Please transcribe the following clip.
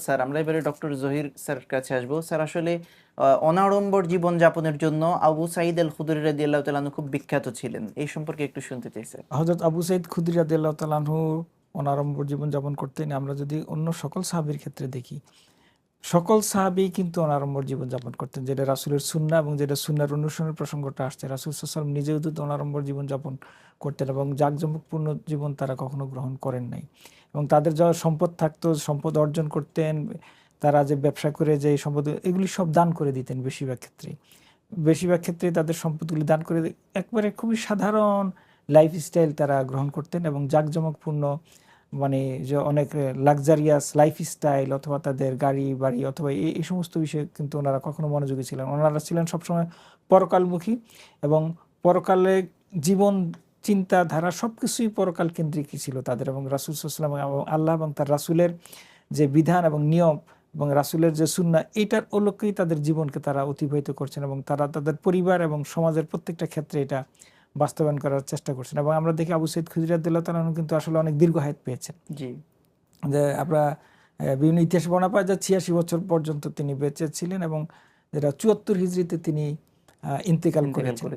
Sir. আমরা এবারে doctor Zahir স্যারের কাছে আসবো। স্যার আসলে অনাড়ম্বর জীবনযাপনের জন্য আবু সাঈদ আল খুদরি রাদিয়াল্লাহু তাআলা আনহু খুব বিখ্যাত ছিলেন। এই সম্পর্কে একটু শুনতে চাই স্যার। হযরত আবু সাঈদ খুদরি রাদিয়াল্লাহু তাআলা আনহু অনাড়ম্বর জীবনযাপন করতেন। আমরা যদি অন্য সকল সাহাবীর ক্ষেত্রে দেখি, সকল সাহাবী কিন্তু অনাড়ম্বর জীবনযাপন করতেন, যেটা রাসূলের সুন্নাহ এবং যেটা সুন্নাহর অনুসরণের প্রসঙ্গটা আসছে। রাসূল সাল্লাল্লাহু আলাইহি ওয়াসাল্লাম নিজেও তো অনাড়ম্বর জীবনযাপন করতেন এবং জাঁকজমকপূর্ণ জীবন তারা কখনো গ্রহণ করেন নাই। এবং তাদের যা সম্পদ থাকতো, সম্পদ অর্জন করতেন, তারা যে ব্যবসা করে যে সম্পদ, এগুলি সব দান করে দিতেন। বেশিরভাগ ক্ষেত্রেই তাদের সম্পদগুলি দান করে একবারে খুবই সাধারণ লাইফস্টাইল তারা গ্রহণ করতেন এবং জাঁকজমকপূর্ণ, মানে যে অনেক লাক্সারিয়াস লাইফস্টাইল অথবা তাদের গাড়ি বাড়ি অথবা এই সমস্ত বিষয়ে কিন্তু ওনারা কখনো মনোযোগী ছিলেন। ওনারা ছিলেন সবসময় পরকালমুখী এবং পরকালে জীবন চিন্তাধারা সব কিছুই পরকাল কেন্দ্রিকই ছিল তাদের। এবং রাসূল সাল্লাল্লাহু আলাইহি ওয়াসাল্লাম এবং আল্লাহ এবং তার রাসূলের যে বিধান এবং নিয়ম এবং রাসূলের যে সুন্নাহ, এটার আলোকেই তাদের জীবনকে তারা অতিবাহিত করছেন এবং তারা তাদের পরিবার এবং সমাজের প্রত্যেকটা ক্ষেত্রে এটা বাস্তবায়ন করার চেষ্টা করছেন। এবং আমরা দেখি আবু সাঈদ খুদরি রাদিয়াল্লাহু তাআলা আনহু কিন্তু আসলে অনেক দীর্ঘ হায়াত পেয়েছেন। জি। যে আমরা বিভিন্ন ইতিহাস বর্ণনা পাই যে 86 বছর পর্যন্ত তিনি বেঁচে ছিলেন এবং যেটা 74 হিজরিতে তিনি ইন্তেকাল করেছেন।